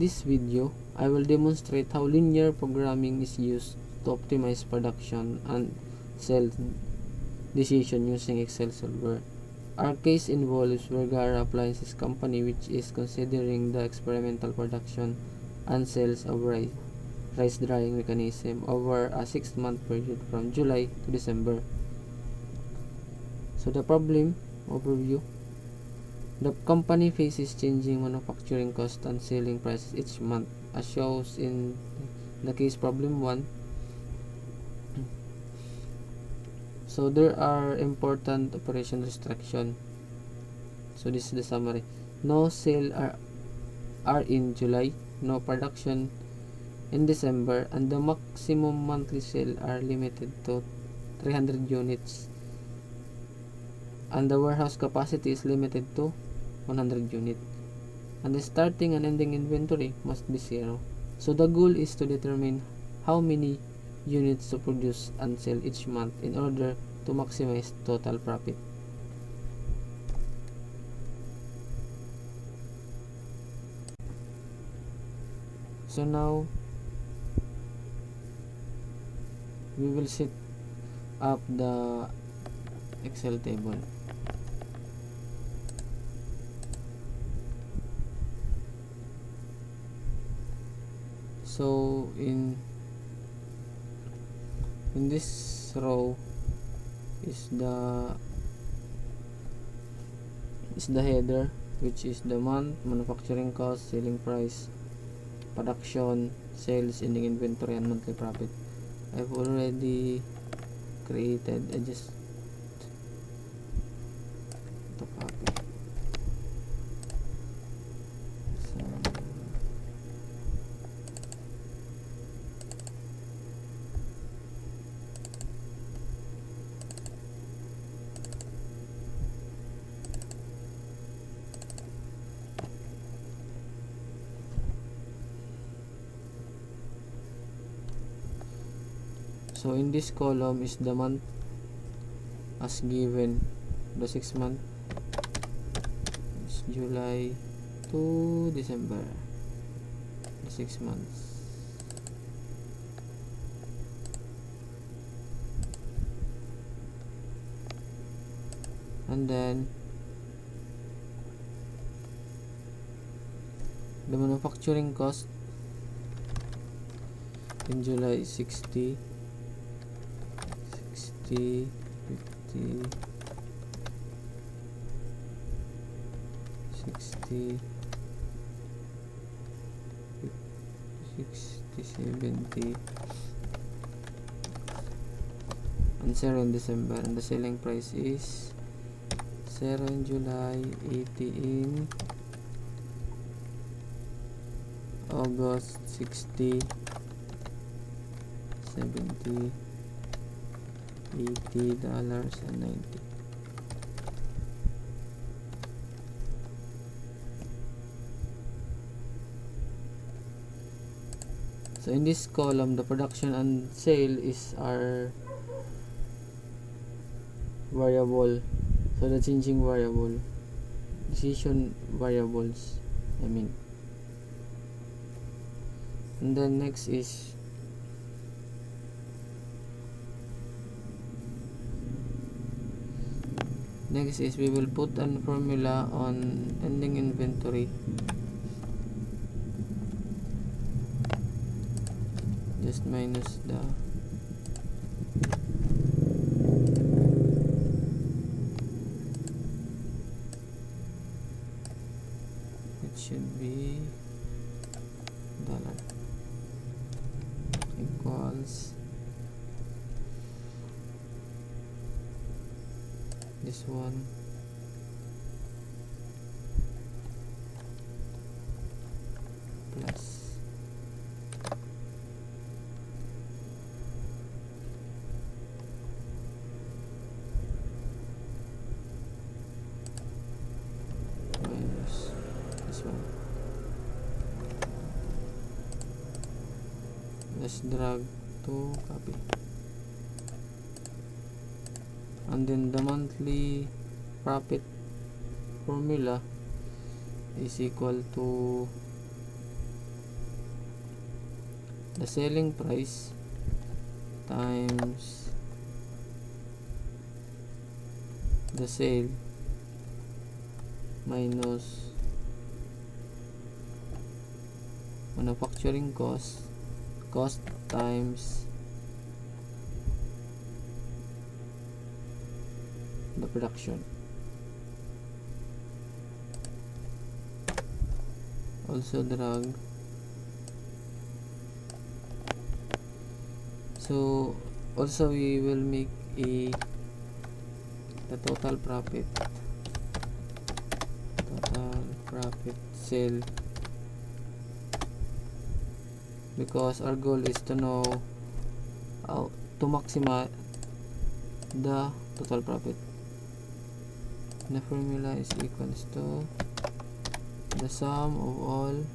this video, I will demonstrate how linear programming is used to optimize production and sales decision using Excel solver. Our case involves Vergara Appliances Company, which is considering the experimental production and sales of rice drying mechanism over a 6-month period from July to December. So the problem overview. The company faces changing manufacturing cost and selling prices each month, as shows in the case problem 1. So there are important operation restriction. So this is the summary. No sale are in July, no production in December, and the maximum monthly sale are limited to 300 units, and the warehouse capacity is limited to 100 units, and the starting and ending inventory must be 0. So the goal is to determine how many units to produce and sell each month in order to maximize total profit. So now we will set up the Excel table. So in this row is the header, which is the month, manufacturing cost, selling price, production, sales, ending inventory, and monthly profit. I've already created. I just to copy. So in this column is the month as given. The 6 month is July to December. The 6 months. And then the manufacturing cost in July is 60, 50, 60, 70, and 0 in December, and the selling price is 0 in July, 80 in August, 60, 70, $80 and 90. So in this column, the production and sale is our variable. So the changing variable, decision variables, and then next is we will put an formula on ending inventory. Just minus the it should be dollar equals this one plus minus this one. Let's drag to copy. And then the monthly profit formula is equal to the selling price times the sale minus manufacturing cost times the production. Also drag. So also we will make the total profit sale, because our goal is to know how to maximize the total profit. The formula is equals to the sum of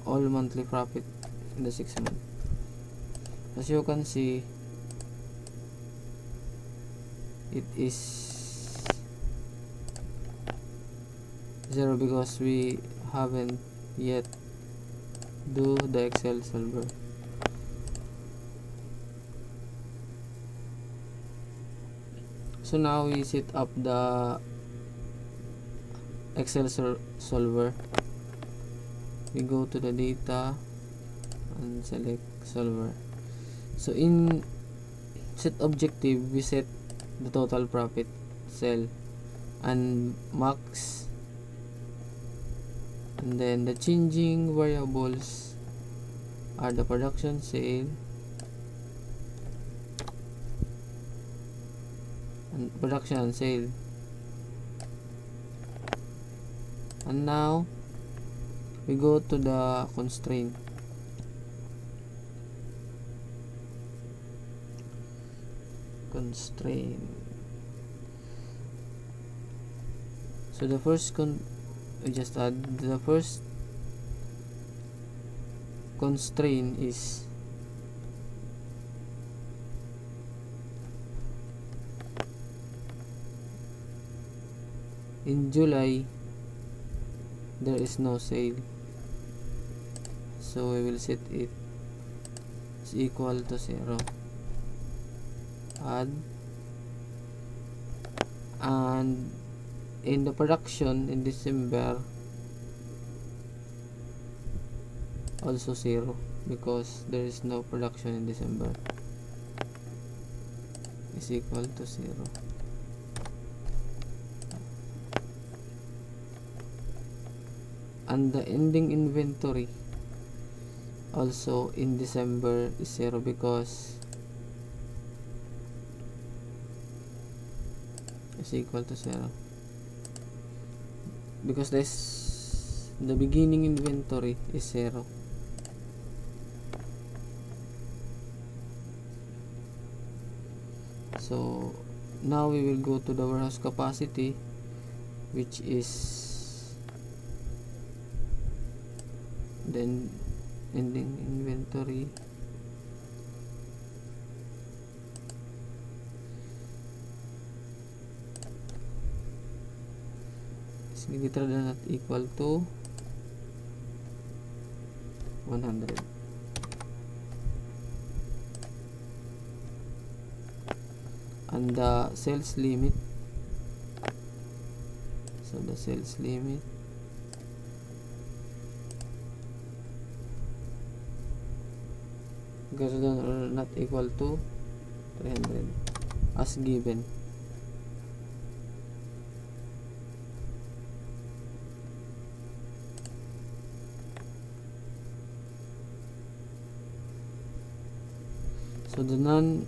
all monthly profit in the 6 months. As you can see, it is 0 because we haven't yet do the Excel solver. So now we set up the Excel solver. We go to the data and select solver. So in set objective, we set the total profit cell and max, and then the changing variables are the production sale and sale. And now we go to the constraint. So the first we just add the first constraint is in July there is no sale, so we will set it is equal to 0. Add, and in the production in December also 0 because there is no production in December, is equal to 0. And the ending inventory also in December is 0 because is equal to 0 because the beginning inventory is 0. So now we will go to the warehouse capacity, which is then ending inventory is greater than or equal to 100. And the sales limit, so the sales limit greater than or not equal to 300 as given. So the non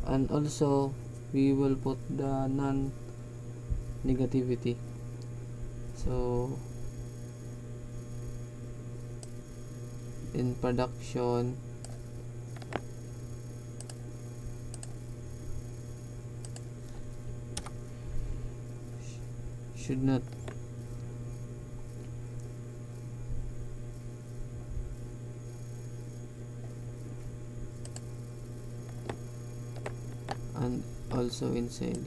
and also we will put the non-negativity. So in production should not. And also in sale.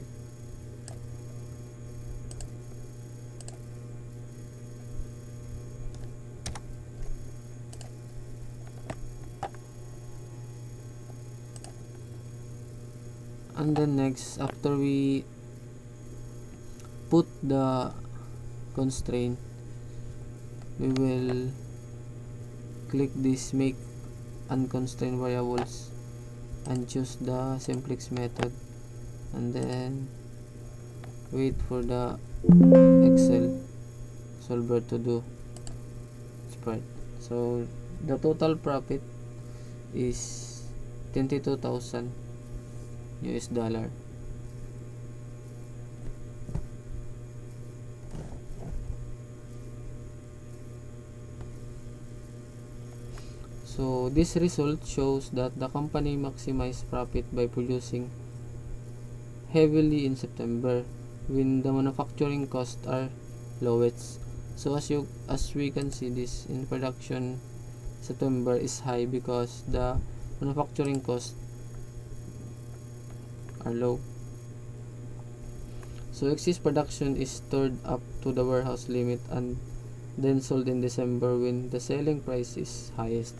And then next, after we put the constraint, we will click this make unconstrained variables and choose the simplex method, and then wait for the Excel solver to do its part. So the total profit is $22,000 US. So this result shows that the company maximized profit by producing heavily in September when the manufacturing costs are lowest. So as we can see, this in production September is high because the manufacturing costs are low. So excess production is stored up to the warehouse limit and then sold in December when the selling price is highest.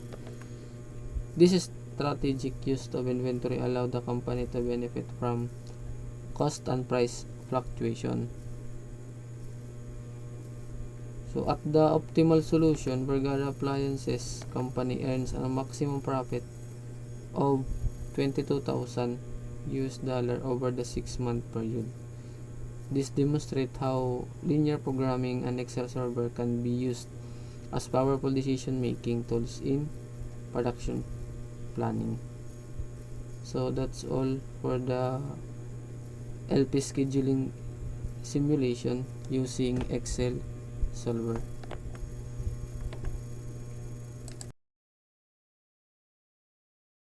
This strategic use of inventory allowed the company to benefit from cost and price fluctuation. So at the optimal solution, Vergara Appliances Company earns a maximum profit of $22,000 over the 6-month period. This demonstrates how linear programming and Excel server can be used as powerful decision-making tools in production planning. So that's all for the LP scheduling simulation using Excel solver.